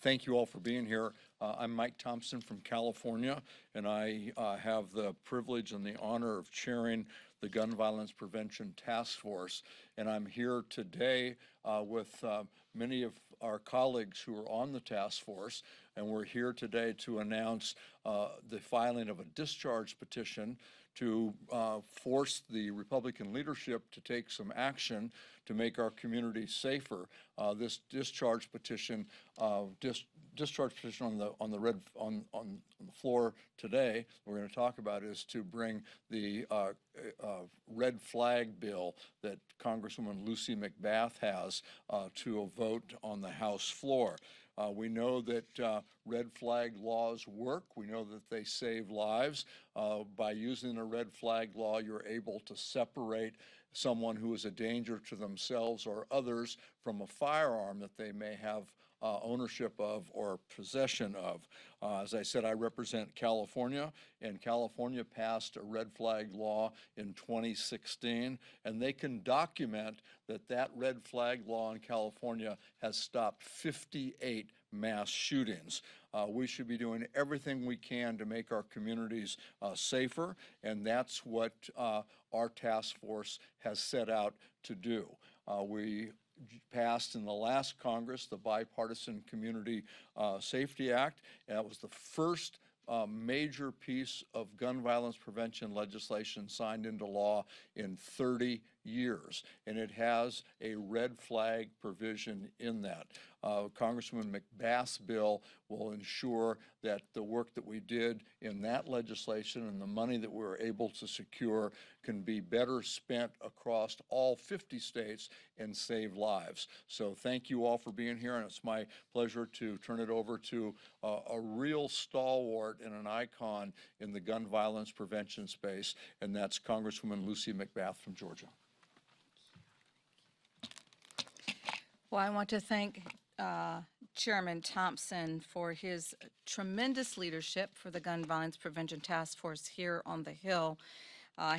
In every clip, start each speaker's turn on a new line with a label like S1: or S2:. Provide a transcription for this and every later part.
S1: Thank you all for being here. I'm Mike Thompson from California, and I have the privilege and the honor of chairing the Gun Violence Prevention Task Force. And I'm here today with many of our colleagues who are on the task force, and we're here today to announce the filing of a discharge petition to force the Republican leadership to take some action to make our community safer. This discharge petition, discharge petition on the floor today, we're going to talk about, is to bring the red flag bill that Congresswoman Lucy McBath has to a vote on the House floor. We know that red flag laws work. We know that they save lives. By using a red flag law, you're able to separate someone who is a danger to themselves or others from a firearm that they may have ownership of or possession of. As I said, I represent California, and California passed a red flag law in 2016, and they can document that that red flag law in California has stopped 58 mass shootings. We should be doing everything we can to make our communities safer, and that's what our task force has set out to do. We passed in the last Congress the Bipartisan Community Safety Act, and that was the first major piece of gun violence prevention legislation signed into law in 30 years, and it has a red flag provision in that. Congresswoman McBath's bill will ensure that the work that we did in that legislation and the money that we were able to secure can be better spent across all 50 states and save lives. So thank you all for being here, and it's my pleasure to turn it over to a real stalwart and an icon in the gun violence prevention space, and that's Congresswoman Lucy McBath from Georgia.
S2: Well, I want to thank Chairman Thompson for his tremendous leadership for the Gun Violence Prevention Task Force here on the Hill.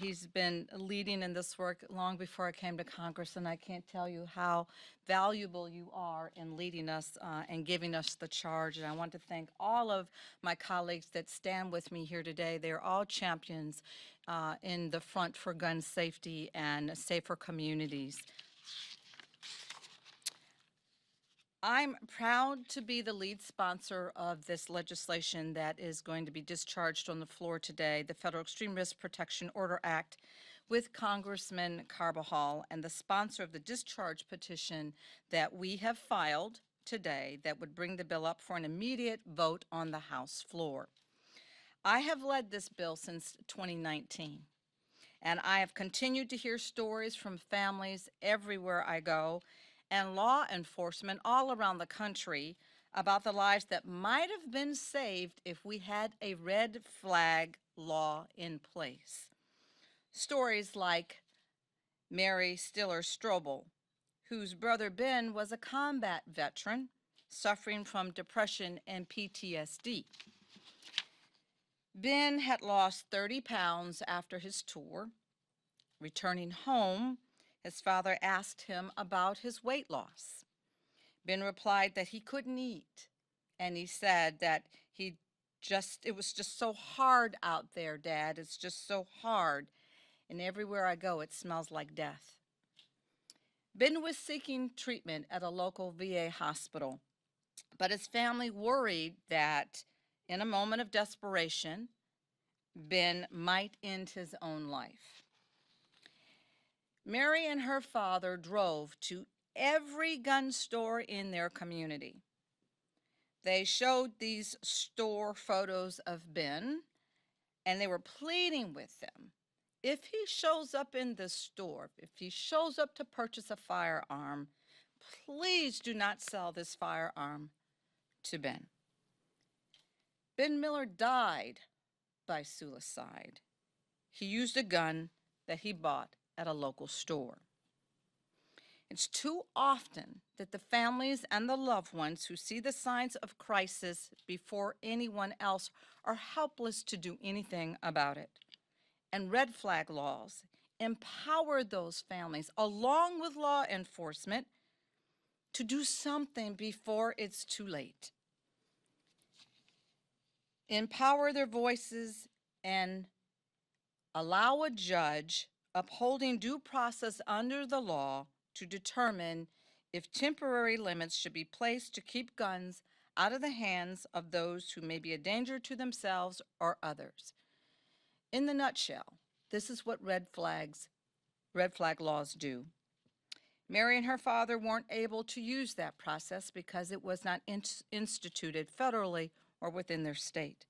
S2: He's been leading in this work long before I came to Congress, and I can't tell you how valuable you are in leading us and giving us the charge. And I want to thank all of my colleagues that stand with me here today. They're all champions in the front for gun safety and safer communities. I'm proud to be the lead sponsor of this legislation that is going to be discharged on the floor today, the Federal Extreme Risk Protection Order Act, with Congressman Carbajal, and the sponsor of the discharge petition that we have filed today that would bring the bill up for an immediate vote on the House floor. I have led this bill since 2019, and I have continued to hear stories from families everywhere I go and law enforcement all around the country about the lives that might have been saved if we had a red flag law in place. Stories like Mary Stiller Strobel, whose brother Ben was a combat veteran suffering from depression and PTSD. Ben had lost 30 pounds after his tour. Returning home, his father asked him about his weight loss. Ben replied that he couldn't eat, and he said that it was just so hard out there, Dad. It's just so hard, and everywhere I go, it smells like death. Ben was seeking treatment at a local VA hospital, but his family worried that in a moment of desperation, Ben might end his own life. Mary and her father drove to every gun store in their community. They showed these store photos of Ben, and they were pleading with them. If he shows up in the store, if he shows up to purchase a firearm, please do not sell this firearm to Ben. Ben Miller died by suicide. He used a gun that he bought at a local store. It's too often that the families and the loved ones who see the signs of crisis before anyone else are helpless to do anything about it. And red flag laws empower those families, along with law enforcement, to do something before it's too late. empower their voices, and allow a judge upholding due process under the law to determine if temporary limits should be placed to keep guns out of the hands of those who may be a danger to themselves or others. In the nutshell, this is what red flag laws do. Mary and her father weren't able to use that process because it was not instituted federally or within their state.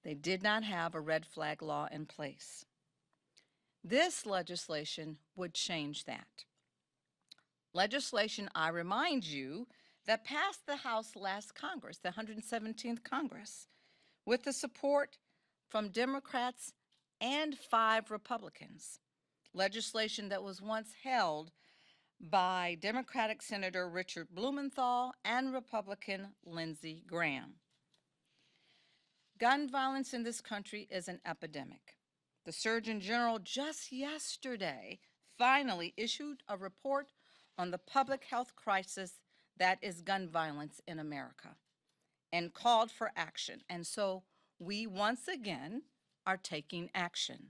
S2: They did not have a red flag law in place. This legislation would change that. Legislation, I remind you, that passed the House last Congress, the 117th Congress, with the support from Democrats and 5 Republicans. Legislation that was once held by Democratic Senator Richard Blumenthal and Republican Lindsey Graham. Gun violence in this country is an epidemic. The Surgeon General just yesterday finally issued a report on the public health crisis that is gun violence in America and called for action. And so we once again are taking action.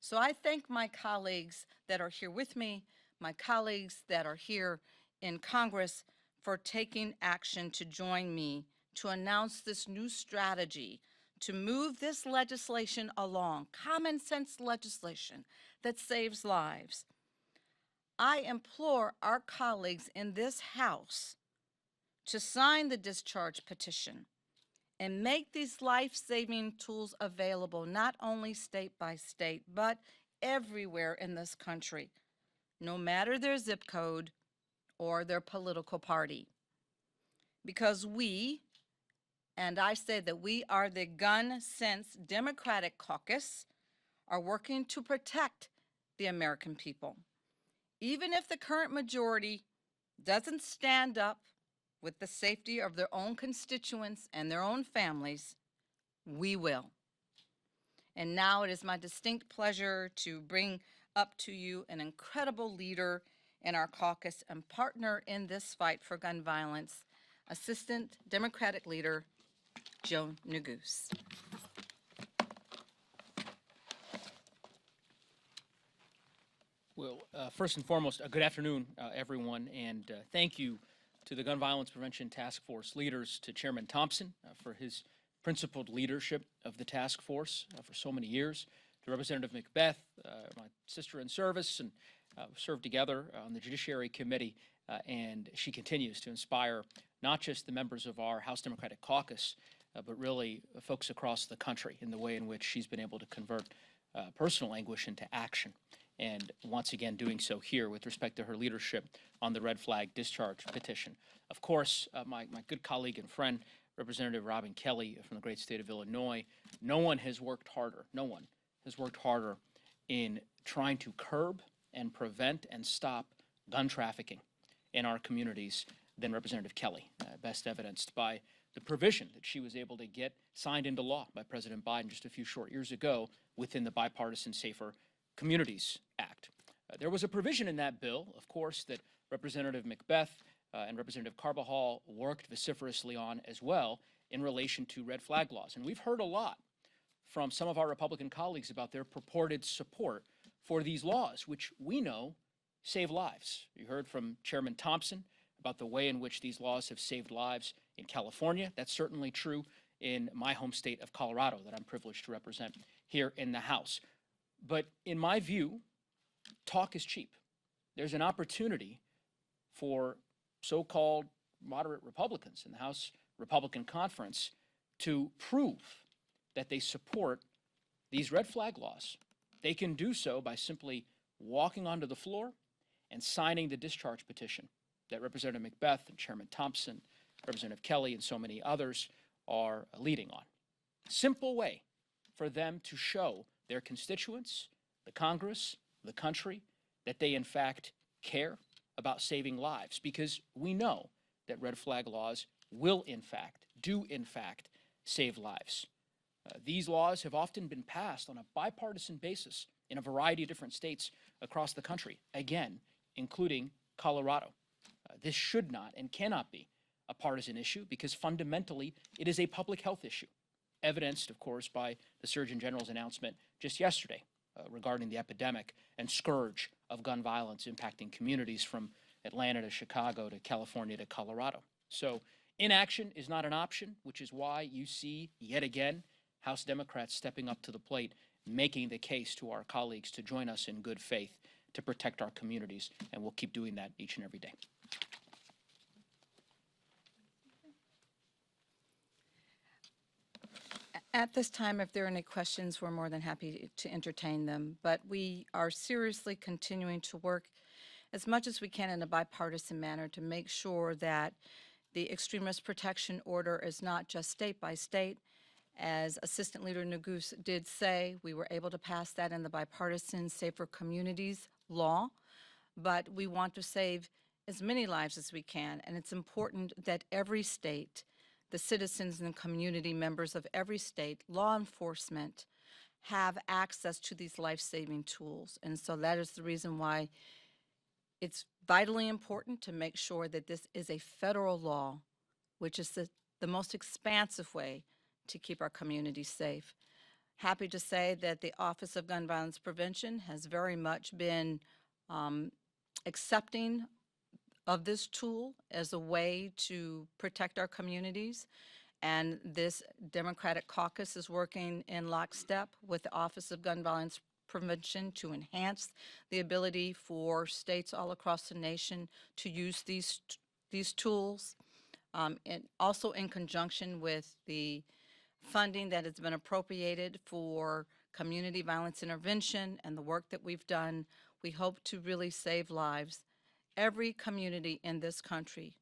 S2: So I thank my colleagues that are here with me, my colleagues that are here in Congress for taking action to join me to announce this new strategy to move this legislation along, common sense legislation that saves lives. I implore our colleagues in this House to sign the discharge petition and make these life-saving tools available not only state by state, but everywhere in this country, no matter their zip code or their political party. Because we, and I say that we are the Gun Sense Democratic Caucus, are working to protect the American people. Even if the current majority doesn't stand up with the safety of their own constituents and their own families, we will. And now it is my distinct pleasure to bring up to you an incredible leader in our caucus and partner in this fight for gun violence, Assistant Democratic Leader Joe Neguse.
S3: Well, first and foremost, good afternoon, everyone, and thank you to the Gun Violence Prevention Task Force leaders, to Chairman Thompson for his principled leadership of the task force for so many years, to Representative Macbeth, my sister in service, and served together on the Judiciary Committee, and she continues to inspire not just the members of our House Democratic Caucus, but really folks across the country in the way in which she's been able to convert personal anguish into action. And once again doing so here with respect to her leadership on the red flag discharge petition. Of course, my good colleague and friend, Representative Robin Kelly from the great state of Illinois, no one has worked harder in trying to curb and prevent and stop gun trafficking in our communities than Representative Kelly, best evidenced by the provision that she was able to get signed into law by President Biden just a few short years ago within the Bipartisan Safer Communities Act. There was a provision in that bill, of course, that Representative Macbeth and Representative Carbajal worked vociferously on as well in relation to red flag laws. And we've heard a lot from some of our Republican colleagues about their purported support for these laws, which we know save lives. You heard from Chairman Thompson about the way in which these laws have saved lives in California. That's certainly true in my home state of Colorado that I'm privileged to represent here in the House. But in my view, talk is cheap. There's an opportunity for so-called moderate Republicans in the House Republican Conference to prove that they support these red flag laws. They can do so by simply walking onto the floor and signing the discharge petition that Representative Macbeth and Chairman Thompson, Representative Kelly, and so many others are leading on. Simple way for them to show their constituents, the Congress, the country, that they in fact care about saving lives, because we know that red flag laws will in fact, do in fact, save lives. These laws have often been passed on a bipartisan basis in a variety of different states across the country, again, including Colorado. This should not and cannot be a partisan issue because fundamentally it is a public health issue, evidenced, of course, by the Surgeon General's announcement just yesterday regarding the epidemic and scourge of gun violence impacting communities from Atlanta to Chicago to California to Colorado. So inaction is not an option, which is why you see, yet again, House Democrats stepping up to the plate, making the case to our colleagues to join us in good faith to protect our communities, and we'll keep doing that each and every day.
S2: At this time, if there are any questions, we're more than happy to entertain them. But we are seriously continuing to work as much as we can in a bipartisan manner to make sure that the extreme risk protection order is not just state by state. As Assistant Leader Neguse did say, we were able to pass that in the bipartisan Safer Communities law, but we want to save as many lives as we can, and it's important that every state, the citizens and community members of every state, law enforcement, have access to these life-saving tools. And so that is the reason why it's vitally important to make sure that this is a federal law, which is the most expansive way to keep our communities safe. Happy to say that the Office of Gun Violence Prevention has very much been accepting of this tool as a way to protect our communities. And this Democratic caucus is working in lockstep with the Office of Gun Violence Prevention to enhance the ability for states all across the nation to use these tools. And also in conjunction with the funding that has been appropriated for community violence intervention and the work that we've done, we hope to really save lives. Every community in this country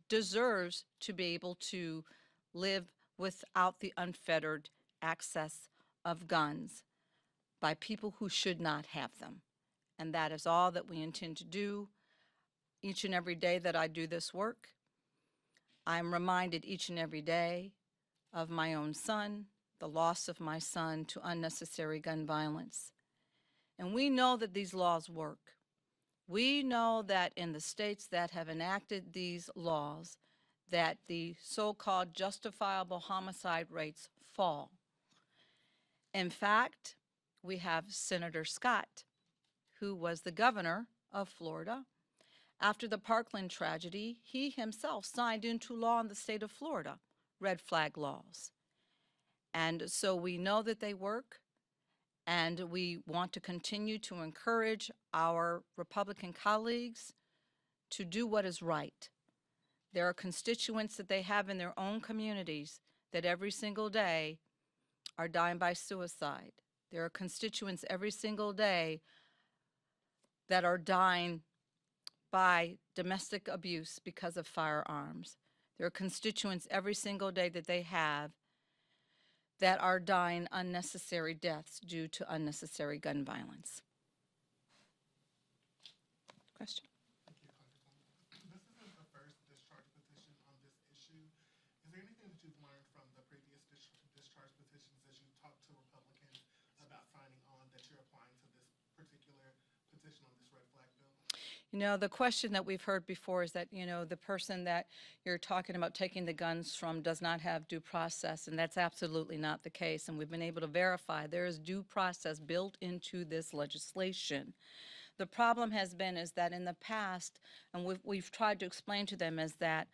S2: deserves to be able to live without the unfettered access of guns by people who should not have them. And that is all that we intend to do. Each and every day that I do this work, I'm reminded each and every day of my own son, the loss of my son to unnecessary gun violence. And we know that these laws work. We know that in the states that have enacted these laws, that the so-called justifiable homicide rates fall. In fact, we have Senator Scott, who was the governor of Florida. After the Parkland tragedy, he himself signed into law in the state of Florida red flag laws. And so we know that they work, and we want to continue to encourage our Republican colleagues to do what is right. There are constituents that they have in their own communities that every single day are dying by suicide. There are constituents every single day that are dying by domestic abuse because of firearms. There are constituents every single day that they have that are dying unnecessary deaths due to unnecessary gun violence. Question?
S4: Thank you, Congresswoman. This isn't the first discharge petition on this issue. Is there anything that you've learned from the previous discharge petitions as you talk to Republicans about signing on that you're applying to this particular petition on this red flag bill?
S2: You know, the question that we've heard before is that, you know, the person that you're talking about taking the guns from does not have due process, and that's absolutely not the case. And we've been able to verify there is due process built into this legislation. The problem has been is that in the past, and we've tried to explain to them, is that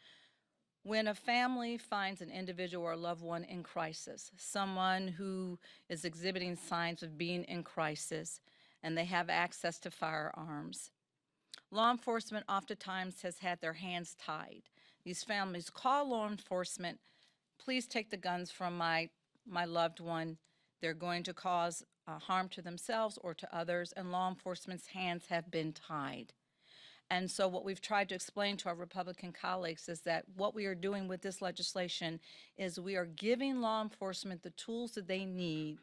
S2: when a family finds an individual or a loved one in crisis, someone who is exhibiting signs of being in crisis, and they have access to firearms, law enforcement oftentimes has had their hands tied. These families call law enforcement, please take the guns from my loved one. They're going to cause harm to themselves or to others, and law enforcement's hands have been tied. And so what we've tried to explain to our Republican colleagues is that what we are doing with this legislation is we are giving law enforcement the tools that they need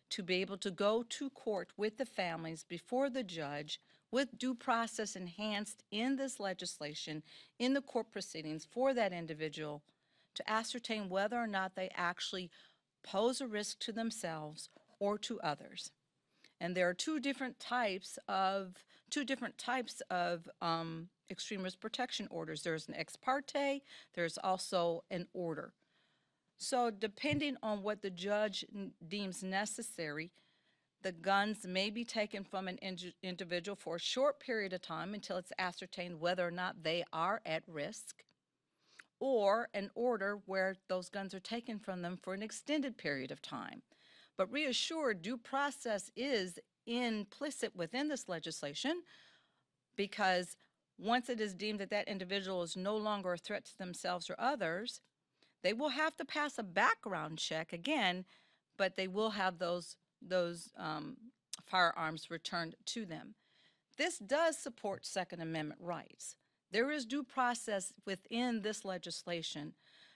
S2: to be able to go to court with the families before the judge with due process enhanced in this legislation, in the court proceedings for that individual to ascertain whether or not they actually pose a risk to themselves or to others. And there are two different types of extreme risk protection orders. There's an ex parte. There's also an order. So depending on what the judge deems necessary, the guns may be taken from an individual for a short period of time until it's ascertained whether or not they are at risk, or an order where those guns are taken from them for an extended period of time. But reassured, due process is implicit within this legislation, because once it is deemed that that individual is no longer a threat to themselves or others, they will have to pass a background check again, but they will have those firearms returned to them. This does support Second Amendment rights. There is due process within this legislation,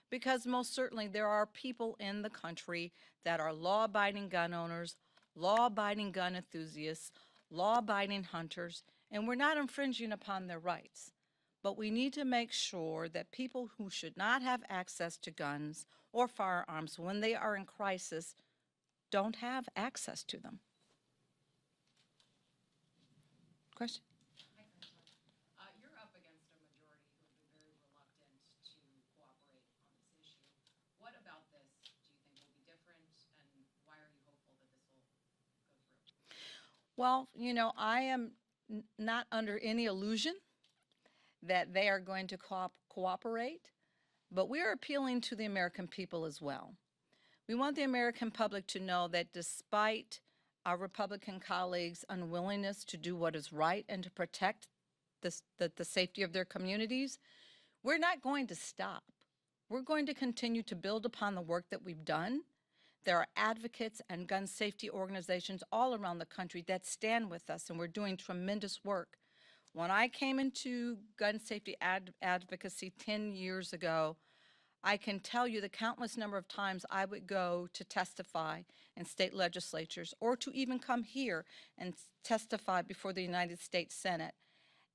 S2: because most certainly there are people in the country that are law-abiding gun owners, law-abiding gun enthusiasts, law-abiding hunters, and we're not infringing upon their rights. But we need to make sure that people who should not have access to guns or firearms when they are in crisis don't have access to them. Question?
S5: You're up against a majority who have been very reluctant to cooperate on this issue. What about this do you think will be different, and why are you hopeful that this will go through?
S2: Well, you know, I am not under any illusion that they are going to cooperate, but we are appealing to the American people as well. We want the American public to know that despite our Republican colleagues' unwillingness to do what is right and to protect the safety of their communities, we're not going to stop. We're going to continue to build upon the work that we've done. There are advocates and gun safety organizations all around the country that stand with us, and we're doing tremendous work. When I came into gun safety advocacy 10 years ago, I can tell you the countless number of times I would go to testify in state legislatures, or to even come here and testify before the United States Senate.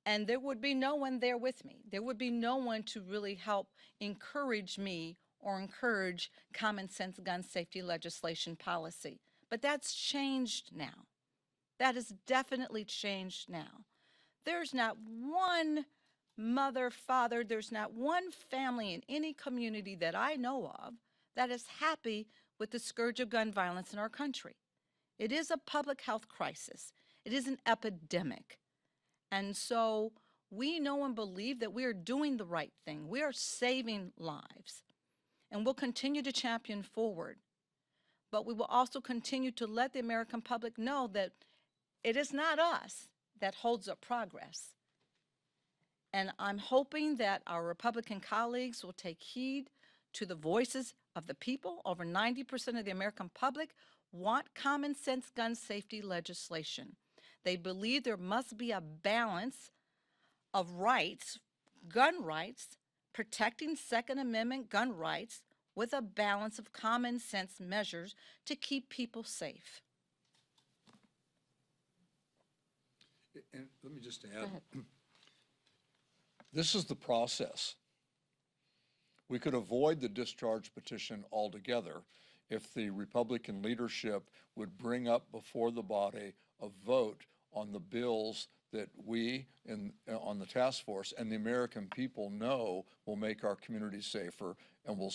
S2: And there would be no one there with me. There would be no one to really help encourage me or encourage common sense gun safety legislation policy. But that's changed now. That has definitely changed now. There's not one mother, father, there's not one family in any community that I know of that is happy with the scourge of gun violence in our country. It is a public health crisis. It is an epidemic. And so we know and believe that we are doing the right thing. We are saving lives. And we'll continue to champion forward. But we will also continue to let the American public know that it is not us that holds up progress. And I'm hoping that our Republican colleagues will take heed to the voices of the people. Over 90% of the American public want common sense gun safety legislation. They believe there must be a balance of rights, gun rights, protecting Second Amendment gun rights, with a balance of common sense measures to keep people safe.
S1: And let me just add, this is the process. We could avoid the discharge petition altogether if the Republican leadership would bring up before the body a vote on the bills that we on the task force and the American people know will make our communities safer and will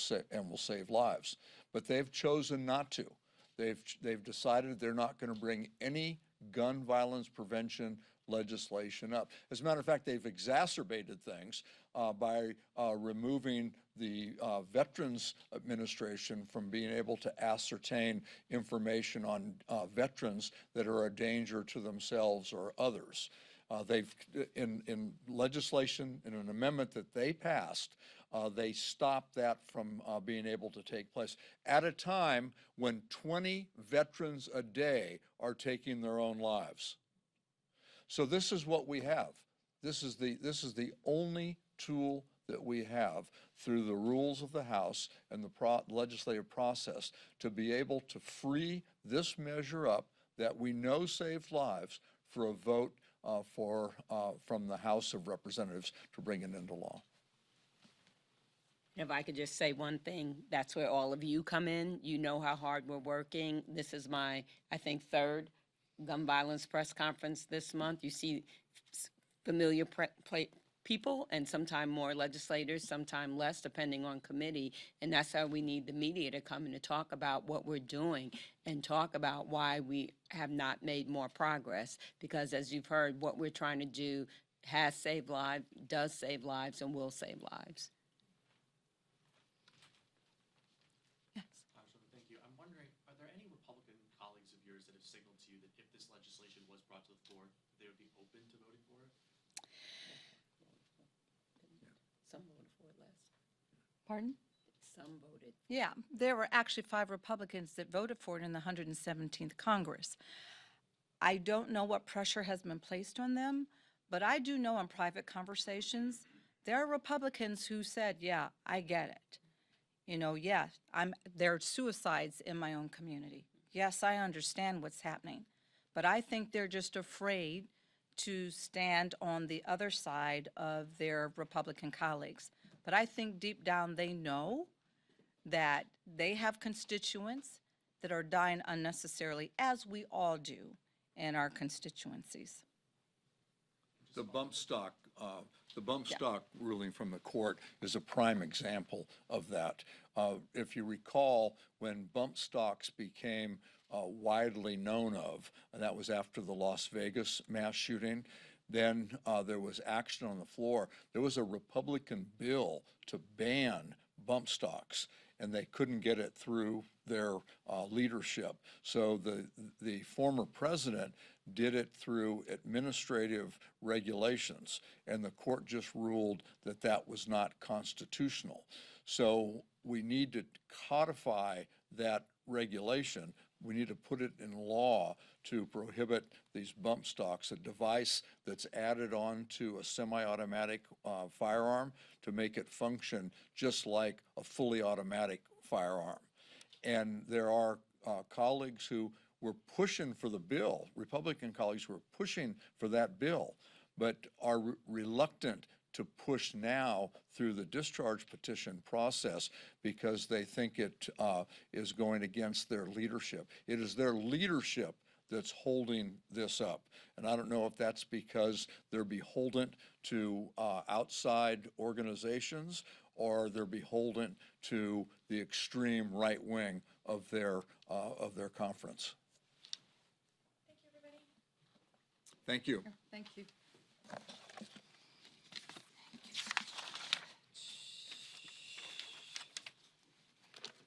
S1: save lives. But they've chosen not to. They've decided they're not going to bring any gun violence prevention legislation up. As a matter of fact, they've exacerbated things by removing the Veterans Administration from being able to ascertain information on veterans that are a danger to themselves or others. They've, in legislation, in an amendment that they passed, they stopped that from being able to take place at a time when 20 veterans a day are taking their own lives. So this is what we have. This is the only tool that we have through the rules of the House and the legislative process to be able to free this measure up that we know saved lives for a vote from the House of Representatives to bring it into law.
S6: If I could just say one thing, that's where all of you come in. You know how hard we're working. This is my, I think, third gun violence press conference this month, you see familiar people, and sometimes more legislators, sometimes less, depending on committee. And that's how we need the media to come in to talk about what we're doing and talk about why we have not made more progress. Because as you've heard, what we're trying to do has saved lives, does save lives, and will save lives.
S7: Congresswoman, thank you. I'm wondering, are there any Republican colleagues of yours that have signaled to you that if this legislation was brought to the floor, they would be open to voting for it?
S6: Some voted for it last.
S2: Pardon?
S6: Some voted.
S2: Yeah, there were actually 5 Republicans that voted for it in the 117th Congress. I don't know what pressure has been placed on them, but I do know in private conversations, there are Republicans who said, yeah, I get it. You know, yeah, there are suicides in my own community. Yes, I understand what's happening, but I think they're just afraid to stand on the other side of their Republican colleagues. But I think deep down they know that they have constituents that are dying unnecessarily, as we all do in our constituencies.
S1: The bump stock ruling from the court is a prime example of that. If you recall, when bump stocks became widely known of, and that was after the Las Vegas mass shooting, then there was action on the floor. There was a Republican bill to ban bump stocks, and they couldn't get it through their leadership. So the former president did it through administrative regulations, and the court just ruled that that was not constitutional. So we need to codify that regulation. We need to put it in law to prohibit these bump stocks, a device that's added on to a semi-automatic firearm to make it function just like a fully automatic firearm. And there are colleagues who were pushing for the bill, Republican colleagues who were pushing for that bill, but are reluctant to push now through the discharge petition process because they think it is going against their leadership. It is their leadership that's holding this up. And I don't know if that's because they're beholden to outside organizations, or they're beholden to the extreme right wing of their conference.
S5: Thank you, everybody.
S1: Thank you.
S2: Thank you.